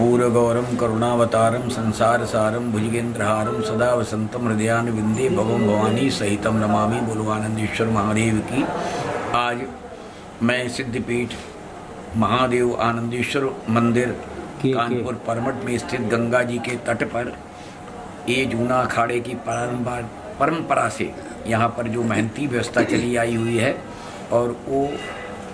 कर्पूरगौरं करुणावतारं संसारसारं भुजगेन्द्रहारं सदा वसंतम हृदयारविंदे भवं भवानी सहितं नमामि। बोलो आनंदेश्वर महादेव की। आज मैं सिद्धपीठ महादेव आनंदेश्वर मंदिर कानपुर परमठ में स्थित गंगा जी के तट पर ये जूना अखाड़े की परंपरा से यहाँ पर जो मेहनती व्यवस्था चली आई हुई है, और वो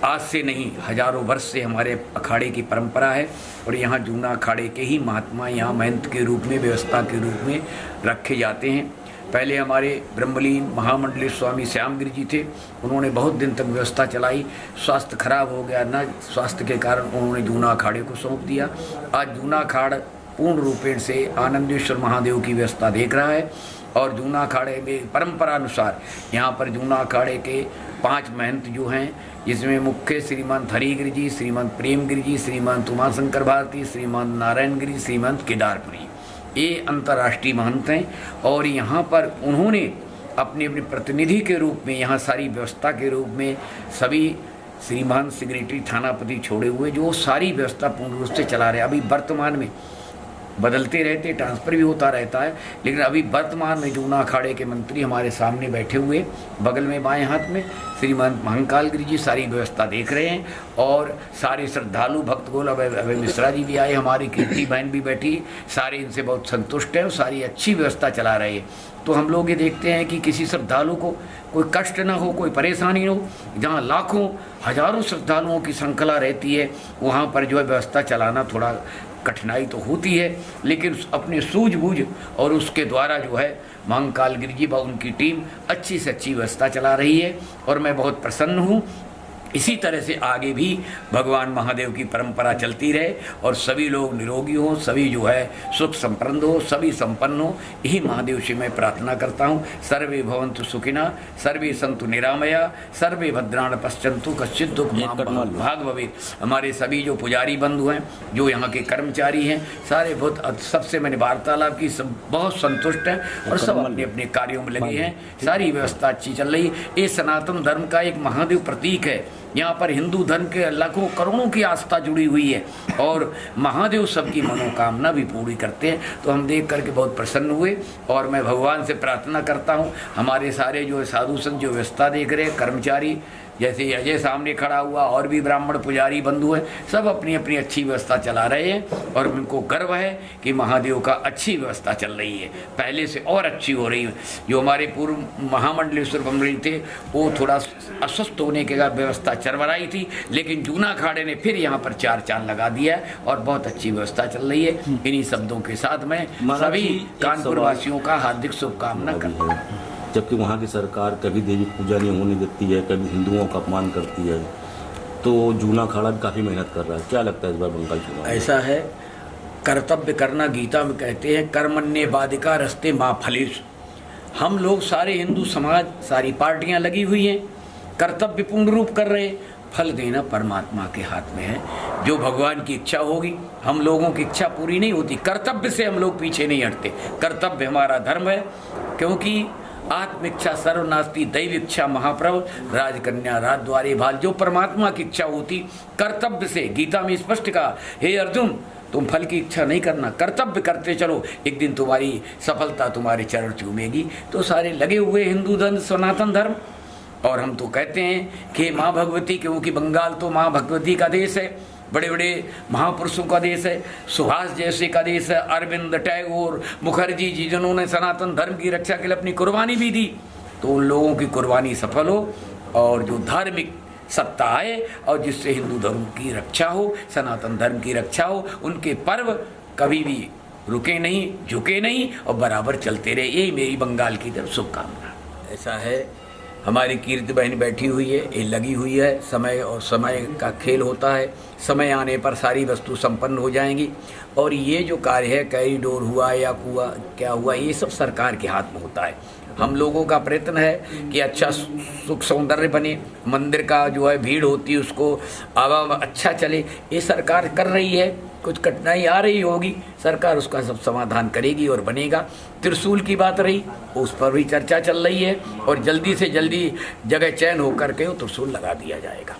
आज से नहीं हजारों वर्ष से हमारे अखाड़े की परंपरा है। और यहाँ जूना अखाड़े के ही महात्मा यहाँ महंत के रूप में, व्यवस्था के रूप में रखे जाते हैं। पहले हमारे ब्रह्मलीन महामंडलेश्वर स्वामी श्यामगिरी जी थे, उन्होंने बहुत दिन तक व्यवस्था चलाई। स्वास्थ्य खराब हो गया, न स्वास्थ्य के कारण उन्होंने जूना अखाड़े को सौंप दिया। आज जूना अखाड़ा पूर्ण रूपेण से आनंदेश्वर महादेव की व्यवस्था देख रहा है। और जूना अखाड़े में परंपरा अनुसार यहाँ पर जूना अखाड़े के 5 महंत जो हैं, जिसमें मुख्य श्रीमंत हरिगिरी जी, श्रीमंत प्रेमगिरी जी, श्रीमंत उमाशंकर भारती, श्रीमंत नारायण गिरी, श्रीमंत केदारपुरी, ये अंतर्राष्ट्रीय महंत हैं। और यहाँ पर उन्होंने अपने अपने प्रतिनिधि के रूप में, यहाँ सारी व्यवस्था के रूप में सभी श्रीमान सेक्रेटरी थानापति छोड़े हुए जो सारी व्यवस्था पूर्ण रूप से चला रहे हैं। अभी वर्तमान में बदलते रहते, ट्रांसफ़र भी होता रहता है, लेकिन अभी वर्तमान में जूना अखाड़े के मंत्री हमारे सामने बैठे हुए, बगल में बाएं हाथ में श्रीमंत महाकाल गिरी जी सारी व्यवस्था देख रहे हैं। और सारे श्रद्धालु भक्त गोल अभय मिश्रा जी भी आए, हमारी कीर्ति बहन भी बैठी, सारे इनसे बहुत संतुष्ट हैं और सारी अच्छी व्यवस्था चला रहे हैं। तो हम लोग ये देखते हैं कि किसी श्रद्धालु को कोई कष्ट ना हो, कोई परेशानी ना हो। जहाँ लाखों हजारों श्रद्धालुओं की श्रृंखला रहती है, वहाँ पर जो है व्यवस्था चलाना थोड़ा कठिनाई तो होती है, लेकिन अपने सूझबूझ और उसके द्वारा जो है महाकाल गिरी जी व उनकी टीम अच्छी से अच्छी व्यवस्था चला रही है। और मैं बहुत प्रसन्न हूँ। इसी तरह से आगे भी भगवान महादेव की परंपरा चलती रहे और सभी लोग निरोगी हों, सभी जो है सुख संपन्न हो, सभी संपन्न हो, यही महादेव से मैं प्रार्थना करता हूँ। सर्वे भवन्तु सुखिना, सर्वे सन्तु निरामया, सर्वे भद्राण पश्यन्तु, कश्चित् दुःख भाग भवेत्। हमारे सभी जो पुजारी बंधु हैं, जो यहाँ के कर्मचारी हैं, सारे बहुत, सबसे मैंने वार्तालाप की, सब बहुत संतुष्ट हैं और सब अपने अपने कार्यों में लगे हैं। सारी व्यवस्था अच्छी चल रही है। ये सनातन धर्म का एक महादेव प्रतीक है। यहाँ पर हिंदू धर्म के लाखों करोड़ों की आस्था जुड़ी हुई है और महादेव सबकी मनोकामना भी पूरी करते हैं। तो हम देख करके बहुत प्रसन्न हुए और मैं भगवान से प्रार्थना करता हूँ, हमारे सारे जो साधु संत जो व्यवस्था देख रहे हैं, कर्मचारी जैसे अजय सामने खड़ा हुआ, और भी ब्राह्मण पुजारी बंधु हैं, सब अपनी अपनी अच्छी व्यवस्था चला रहे हैं। और उनको गर्व है कि महादेव का अच्छी व्यवस्था चल रही है, पहले से और अच्छी हो रही है। जो हमारे पूर्व महामंडलेश्वर ब्रह्मलीन थे, वो थोड़ा अस्वस्थ होने के बाद व्यवस्था चरमराई थी, लेकिन जूना अखाड़े ने फिर यहाँ पर 4 चांद लगा दिया है और बहुत अच्छी व्यवस्था चल रही है। इन्हीं शब्दों के साथ मैं सभी कानपुर वासियों का हार्दिक शुभकामना करता हूँ। जबकि वहाँ की सरकार कभी देवी पूजा नहीं होने देती है, कभी हिंदुओं का अपमान करती है, तो जूना अखाड़ा भी काफ़ी मेहनत कर रहा है। क्या लगता है इस बार बंगाल चुनाव? ऐसा है, कर्तव्य करना गीता में कहते हैं, कर्मण्ये बाधिका रस्ते माँ फलेश। हम लोग सारे हिंदू समाज, सारी पार्टियां लगी हुई हैं, कर्तव्य पूर्ण रूप कर रहे। फल देना परमात्मा के हाथ में है। जो भगवान की इच्छा होगी, हम लोगों की इच्छा पूरी नहीं होती, कर्तव्य से हम लोग पीछे नहीं हटते। कर्तव्य हमारा धर्म है, क्योंकि आत्मिच्छा सर्वनास्ति दैव इच्छा महाप्रभ राजकन्या राजद्वारे भाल। जो परमात्मा की इच्छा होती, कर्तव्य से, गीता में स्पष्ट कहा, हे अर्जुन तुम फल की इच्छा नहीं करना, कर्तव्य करते चलो, एक दिन तुम्हारी सफलता तुम्हारे चरण चूमेगी। तो सारे लगे हुए हिंदू धर्म, सनातन धर्म। और हम तो कहते हैं कि माँ भगवती, क्योंकि बंगाल तो माँ भगवती का देश है, बड़े बड़े महापुरुषों का देश है, सुभाष जैसे का देश है, अरविंद, टैगोर, मुखर्जी जी, जिन्होंने सनातन धर्म की रक्षा के लिए अपनी कुर्बानी भी दी। तो उन लोगों की कुर्बानी सफल हो और जो धार्मिक सत्ता आए और जिससे हिंदू धर्म की रक्षा हो, सनातन धर्म की रक्षा हो, उनके पर्व कभी भी रुके नहीं, झुके नहीं और बराबर चलते रहे। यही मेरी बंगाल की तरफ शुभकामना। ऐसा है, हमारी कीर्ति बहन बैठी हुई है, ये लगी हुई है। समय और समय का खेल होता है, समय आने पर सारी वस्तु संपन्न हो जाएंगी। और ये जो कार्य है, कॉरिडोर हुआ या कुआ क्या हुआ, ये सब सरकार के हाथ में होता है। हम लोगों का प्रयत्न है कि अच्छा सुख सौंदर्य बने, मंदिर का जो है भीड़ होती है उसको आवाम अच्छा चले, ये सरकार कर रही है। कुछ कठिनाई आ रही होगी, सरकार उसका सब समाधान करेगी और बनेगा। त्रिशूल की बात रही, उस पर भी चर्चा चल रही है और जल्दी से जल्दी जगह चयन होकर के वो त्रिशूल लगा दिया जाएगा।